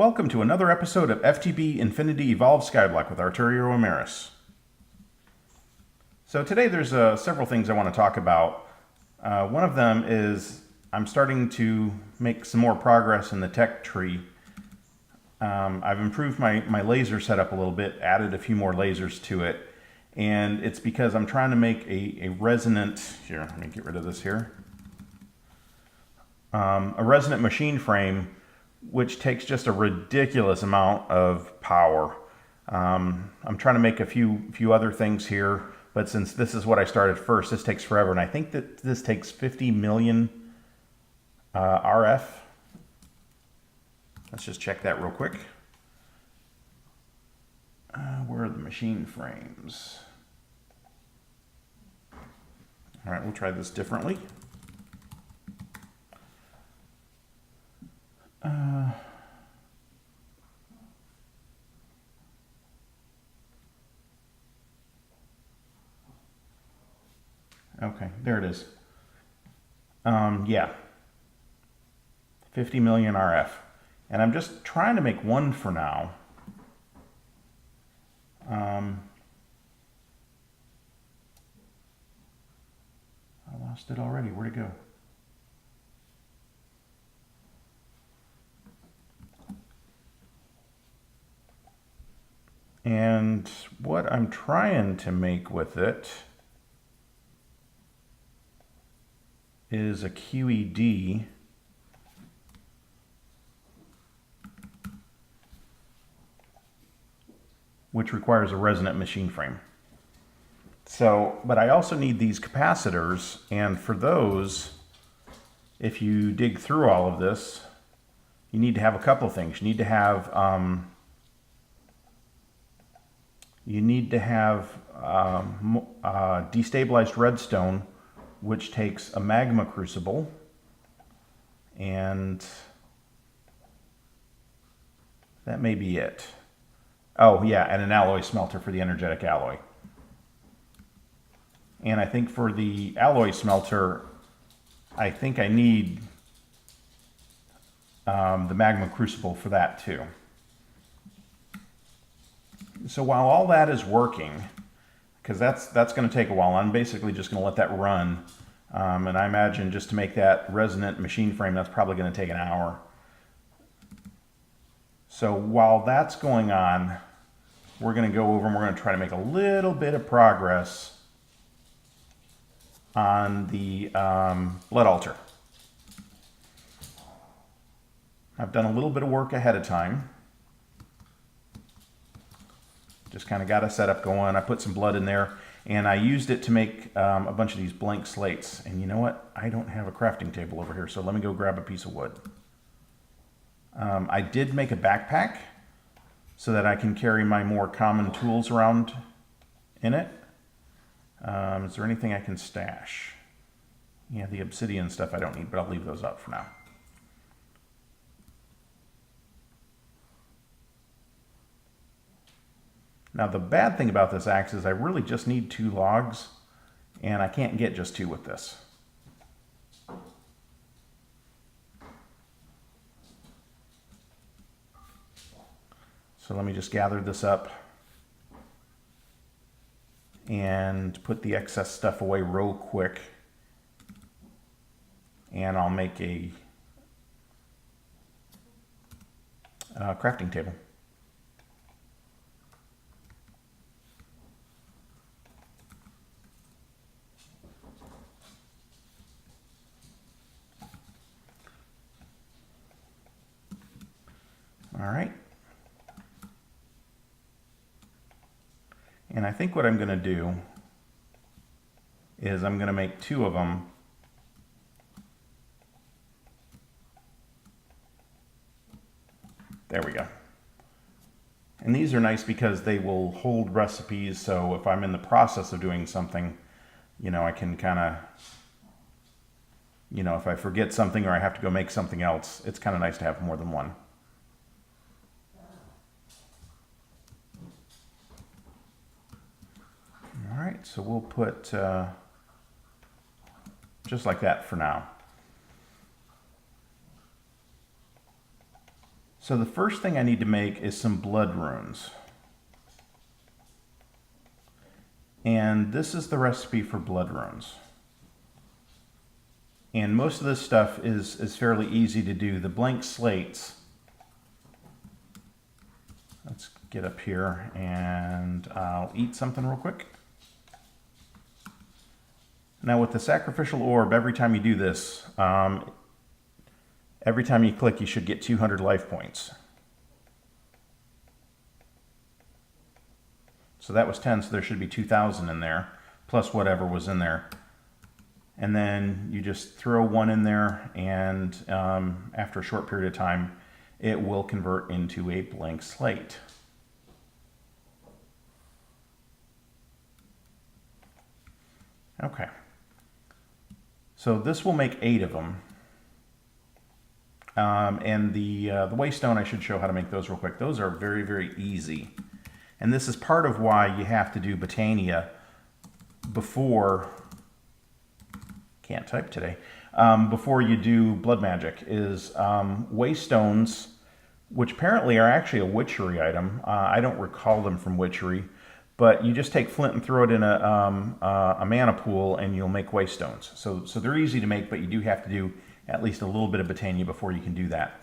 Welcome to another episode of FTB Infinity Skyblock with Arturio Emerys. So today there's several things I want to talk about. One of them is I'm starting to make some more progress in the tech tree. I've improved my laser setup a little bit, added a few more lasers to it, and it's because I'm trying to make a resonant, here, let me get rid of this here, a resonant machine frame which takes just a ridiculous amount of power. I'm trying to make a few other things here, but since this is what I started first, this takes forever, and I think that this takes 50 million RF. Let's just check that real quick. Where are the machine frames? All right, we'll try this differently. Okay, there it is. Yeah, 50 million RF. And I'm just trying to make one for now. I lost it already. Where'd it go? And what I'm trying to make with it is a QED which requires a resonant machine frame. So, but I also need these capacitors, and for those, if you dig through all of this, you need to have a couple of things. You need to have destabilized redstone, which takes a magma crucible, and that may be it. Oh yeah, and an alloy smelter for the energetic alloy. And I think for the alloy smelter, I think I need the magma crucible for that too. So while all that is working, because that's going to take a while, I'm basically just going to let that run. And I imagine just to make that resonant machine frame, that's probably going to take an hour. So while that's going on, we're going to go over and we're going to try to make a little bit of progress on the lead altar. I've done a little bit of work ahead of time. Just kind of got a setup going. I put some blood in there, and I used it to make a bunch of these blank slates. And you know what? I don't have a crafting table over here, so let me go grab a piece of wood. I did make a backpack so that I can carry my more common tools around in it. Is there anything I can stash? Yeah, the obsidian stuff I don't need, but I'll leave those up for now. Now the bad thing about this axe is I really just need 2 logs, and I can't get just 2 with this. So let me just gather this up and put the excess stuff away real quick, and I'll make a crafting table. All right. And I think what I'm going to do is I'm going to make 2 of them. There we go. And these are nice because they will hold recipes, so if I'm in the process of doing something, you know, I can kind of, you know, if I forget something or I have to go make something else, it's kind of nice to have more than one. All right, so we'll put just like that for now. So the first thing I need to make is some blood runes. And this is the recipe for blood runes. And most of this stuff is fairly easy to do. The blank slates, let's get up here and I'll eat something real quick. Now with the sacrificial orb, every time you do this, every time you click, you should get 200 life points. So that was 10, so there should be 2,000 in there, plus whatever was in there. And then you just throw one in there, and after a short period of time, it will convert into a blank slate. Okay. So this will make 8 of them. And the waystone, I should show how to make those real quick. Those are very, very easy. And this is part of why you have to do Botania before, can't type today, before you do blood magic, is waystones, which apparently are actually a witchery item. I don't recall them from witchery, but you just take flint and throw it in a mana pool and you'll make waystones. So they're easy to make, but you do have to do at least a little bit of Botania before you can do that.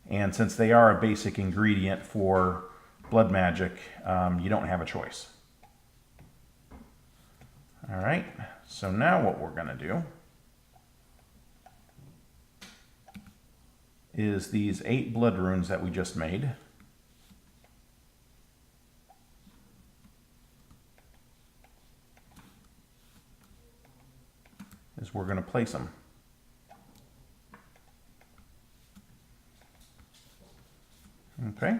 And since they are a basic ingredient for blood magic, you don't have a choice. All right, so now what we're going to do is these 8 blood runes that we just made. Is we're going to place them. Okay.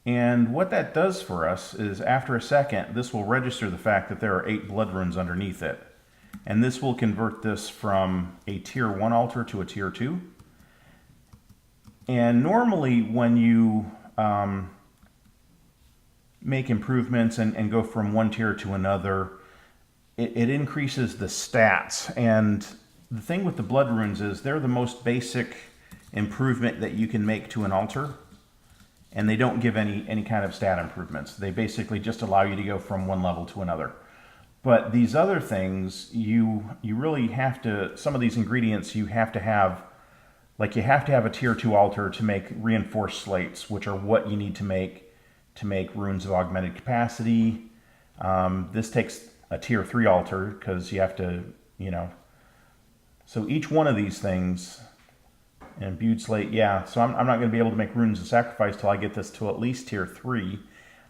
And what that does for us is after a second, this will register the fact that there are 8 blood runes underneath it. And this will convert this from a tier 1 altar to a tier 2. And normally when you make improvements and go from one tier to another, it increases the stats. And the thing with the blood runes is they're the most basic improvement that you can make to an altar. And they don't give any kind of stat improvements. They basically just allow you to go from one level to another. But these other things, you really have to, some of these ingredients you have to have, like you have to have a tier 2 altar to make reinforced slates, which are what you need to make runes of augmented capacity. This takes a tier 3 altar because you have to, so each one of these things. And imbued slate, yeah. So I'm not going to be able to make runes of sacrifice till I get this to at least tier 3.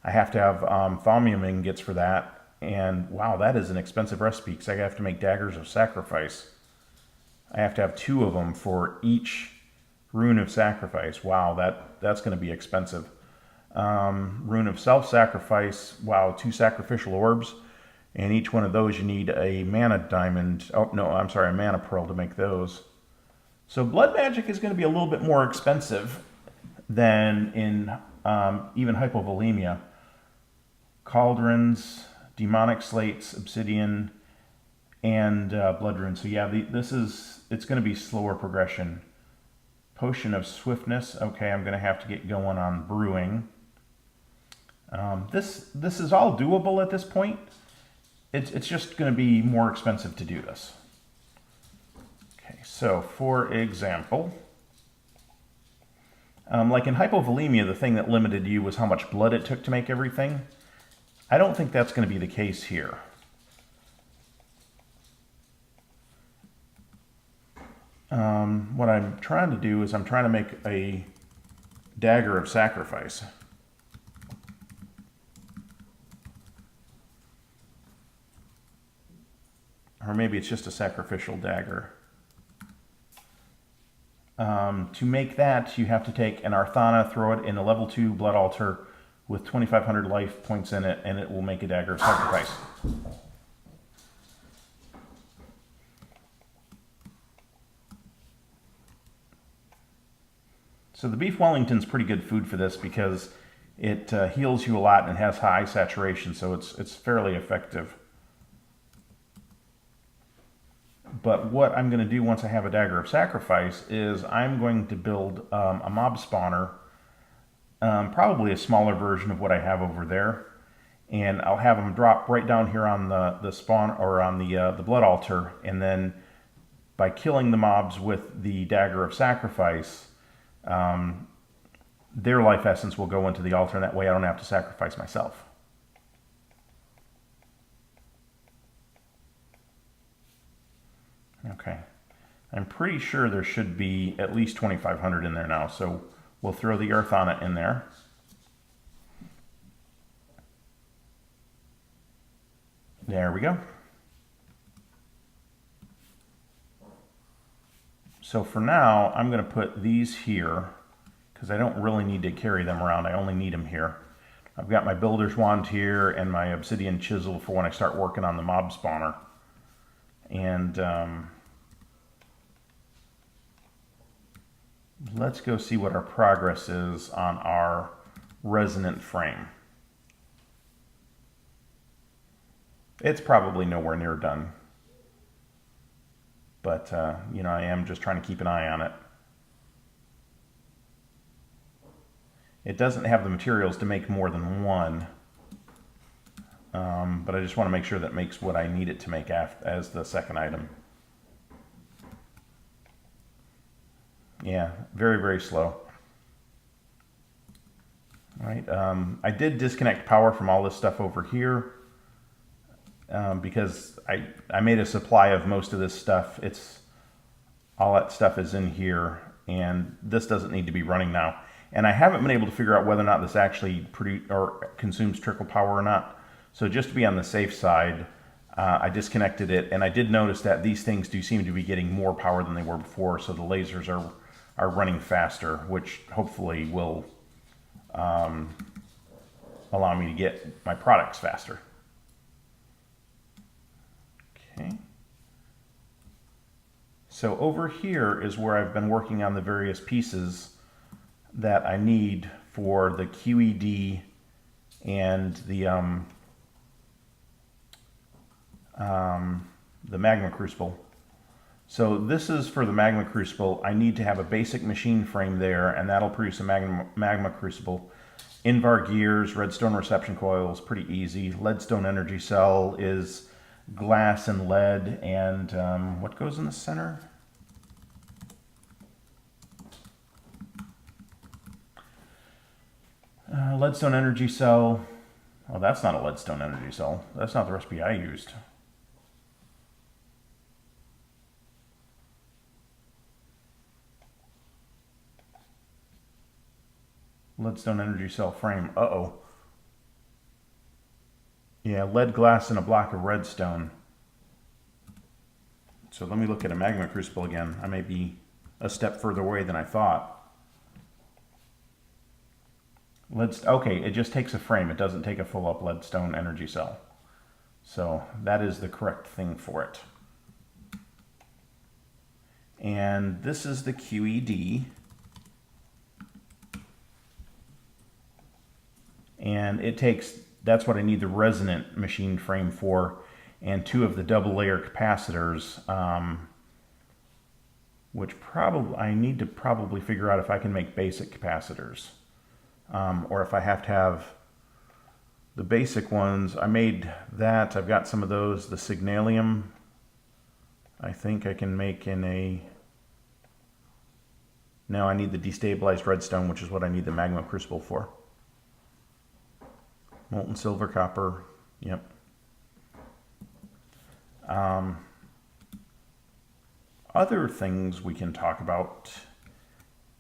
I have to have thaumium ingots for that. And wow, that is an expensive recipe because I have to make daggers of sacrifice. I have to have 2 of them for each rune of sacrifice. Wow, that's going to be expensive. Rune of self-sacrifice, wow, 2 sacrificial orbs. And each one of those you need a mana diamond. Oh, no, I'm sorry, a mana pearl to make those. So blood magic is going to be a little bit more expensive than in even hypovolemia. Cauldrons, demonic slates, obsidian, and blood runes. So yeah, it's going to be slower progression. Potion of swiftness. Okay, I'm going to have to get going on brewing. This is all doable at this point. It's just going to be more expensive to do this. So, for example, like in hypovolemia, the thing that limited you was how much blood it took to make everything. I don't think that's going to be the case here. What I'm trying to do is I'm trying to make a dagger of sacrifice. Or maybe it's just a sacrificial dagger. To make that, you have to take an Arthana, throw it in a level 2 blood altar with 2,500 life points in it, and it will make a dagger of sacrifice. So the beef Wellington's pretty good food for this because it heals you a lot and has high saturation, so it's fairly effective. But what I'm going to do once I have a dagger of sacrifice is I'm going to build a mob spawner probably a smaller version of what I have over there. And I'll have them drop right down here on the spawn, or on the blood altar, and then by killing the mobs with the Dagger of Sacrifice, their life essence will go into the altar, and that way I don't have to sacrifice myself. Okay, I'm pretty sure there should be at least 2,500 in there now, so we'll throw the earth on it in there. There we go. So for now, I'm going to put these here because I don't really need to carry them around. I only need them here. I've got my builder's wand here and my obsidian chisel for when I start working on the mob spawner. And let's go see what our progress is on our resonant frame. It's probably nowhere near done. But, you know, I am just trying to keep an eye on it. It doesn't have the materials to make more than one. But I just want to make sure that it makes what I need it to make as the second item. Yeah, very, very slow. All right, I did disconnect power from all this stuff over here. Because I made a supply of most of this stuff. All that stuff is in here, and this doesn't need to be running now. And I haven't been able to figure out whether or not this actually consumes trickle power or not. So just to be on the safe side, I disconnected it, and I did notice that these things do seem to be getting more power than they were before. So the lasers are running faster, which hopefully will allow me to get my products faster. Okay. So over here is where I've been working on the various pieces that I need for the QED and the magma crucible. So this is for the magma crucible. I need to have a basic machine frame there, and that'll produce a magma crucible. Invar gears, redstone reception coils, pretty easy. Leadstone energy cell is glass and lead, and what goes in the center? Leadstone energy cell. Oh, that's not a leadstone energy cell. That's not the recipe I used. Leadstone energy cell frame. Uh-oh. Yeah, lead, glass, and a block of redstone. So let me look at a magma crucible again. I may be a step further away than I thought. Okay, it just takes a frame. It doesn't take a full-up leadstone energy cell. So that is the correct thing for it. And this is the QED. And it takes, that's what I need the resonant machine frame for, and 2 of the double layer capacitors, which probably, I need to probably figure out if I can make basic capacitors, or if I have to have the basic ones. I made that, I've got some of those, the signalium, I think I can make in a, now I need the destabilized redstone, which is what I need the magma crucible for. Molten silver, copper, yep. Other things we can talk about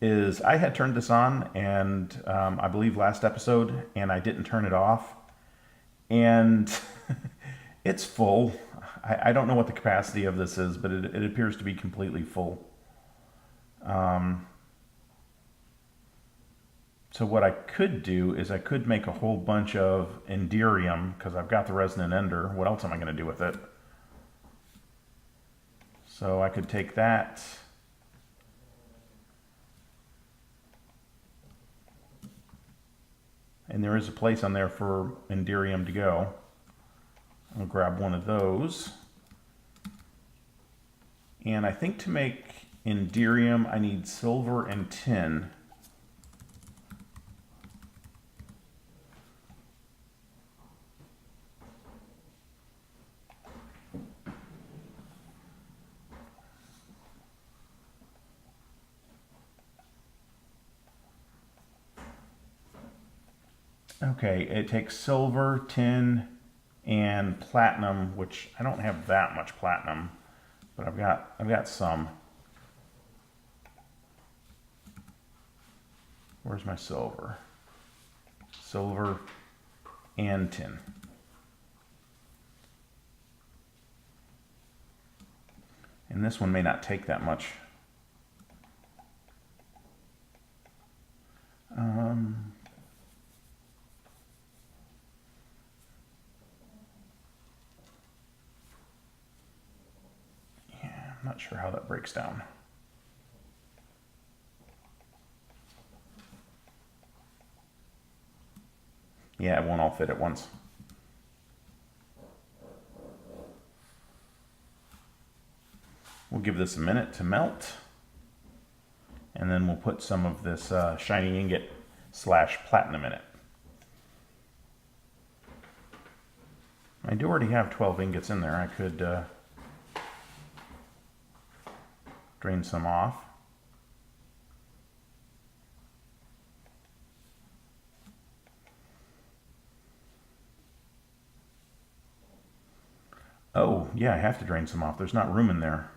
is I had turned this on, and I believe last episode, and I didn't turn it off. And it's full. I don't know what the capacity of this is, but it appears to be completely full. So what I could do is I could make a whole bunch of Enderium, because I've got the Resonant Ender. What else am I going to do with it? So I could take that. And there is a place on there for Enderium to go. I'll grab one of those. And I think to make Enderium, I need silver and tin. Okay, it takes silver, tin, and platinum, which I don't have that much platinum, but I've got some. Where's my silver? Silver and tin. And this one may not take that much. Yeah, I'm not sure how that breaks down. Yeah, it won't all fit at once. We'll give this a minute to melt. And then we'll put some of this shiny ingot / platinum in it. I do already have 12 ingots in there. I could drain some off. Oh, yeah, I have to drain some off. There's not room in there.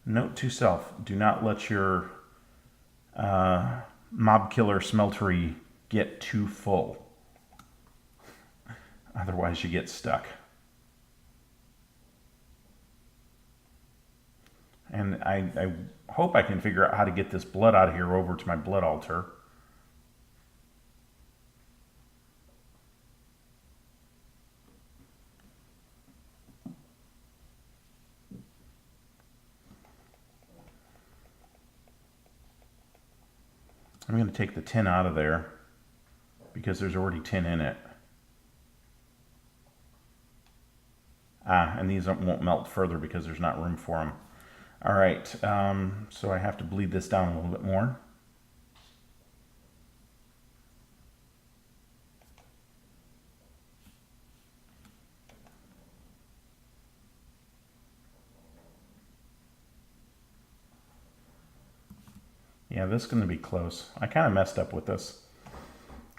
Note to self, do not let your mob killer smeltery get too full. Otherwise you get stuck. And I hope I can figure out how to get this blood out of here over to my blood altar. I'm going to take the tin out of there because there's already tin in it. And these won't melt further because there's not room for them. All right, so I have to bleed this down a little bit more. Yeah, this is going to be close. I kind of messed up with this.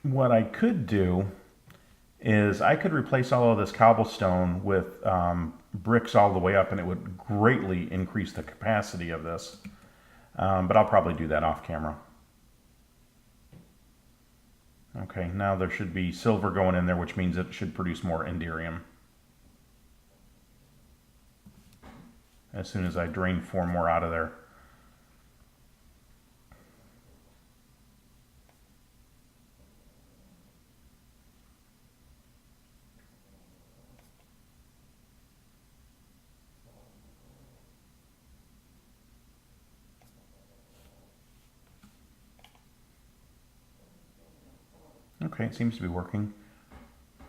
What I could do is I could replace all of this cobblestone with bricks all the way up, and it would greatly increase the capacity of this. But I'll probably do that off camera. Okay, now there should be silver going in there, which means it should produce more Enderium. As soon as I drain 4 more out of there. Okay, it seems to be working.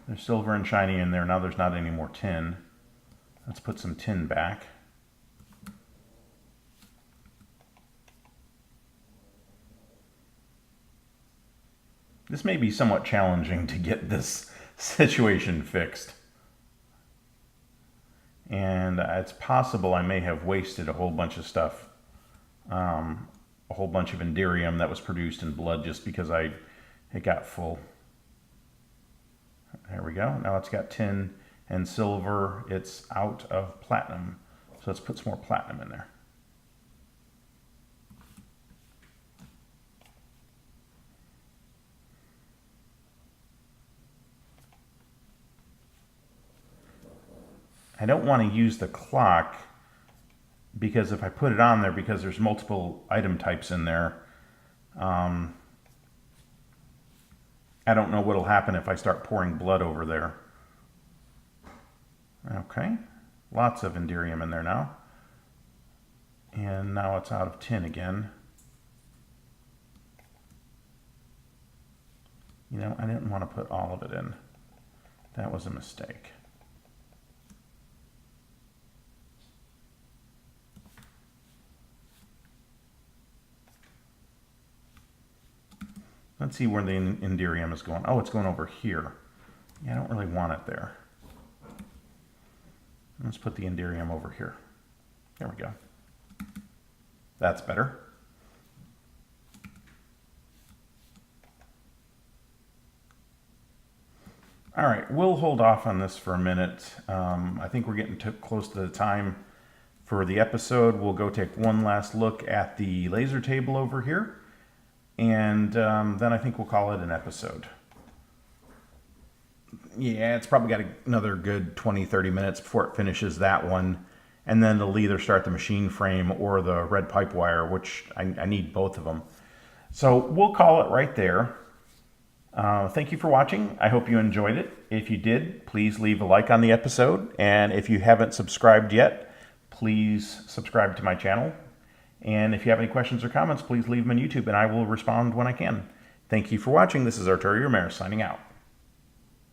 There's silver and shiny in there. Now there's not any more tin. Let's put some tin back. This may be somewhat challenging to get this situation fixed. And it's possible I may have wasted a whole bunch of stuff. A whole bunch of Enderium that was produced in blood just because it got full. There we go. Now it's got tin and silver. It's out of platinum. So let's put some more platinum in there. I don't want to use the clock because if I put it on there, because there's multiple item types in there, I don't know what'll happen if I start pouring blood over there. Okay, lots of Enderium in there now. And now it's out of tin again. You know, I didn't want to put all of it in. That was a mistake. Let's see where the Enderium is going. Oh, it's going over here. Yeah, I don't really want it there. Let's put the Enderium over here. There we go. That's better. All right, we'll hold off on this for a minute. I think we're getting close to the time for the episode. We'll go take one last look at the laser table over here, and then I think we'll call it an episode. Yeah, it's probably got another good 20-30 minutes before it finishes that one, and then it'll either start the machine frame or the red pipe wire, which I need both of them. So we'll call it right there. Thank you for watching. I hope you enjoyed it. If you did, please leave a like on the episode. And if you haven't subscribed yet, please subscribe to my channel. And if you have any questions or comments, please leave them on YouTube and I will respond when I can. Thank you for watching. This is Arturio Emerys signing out.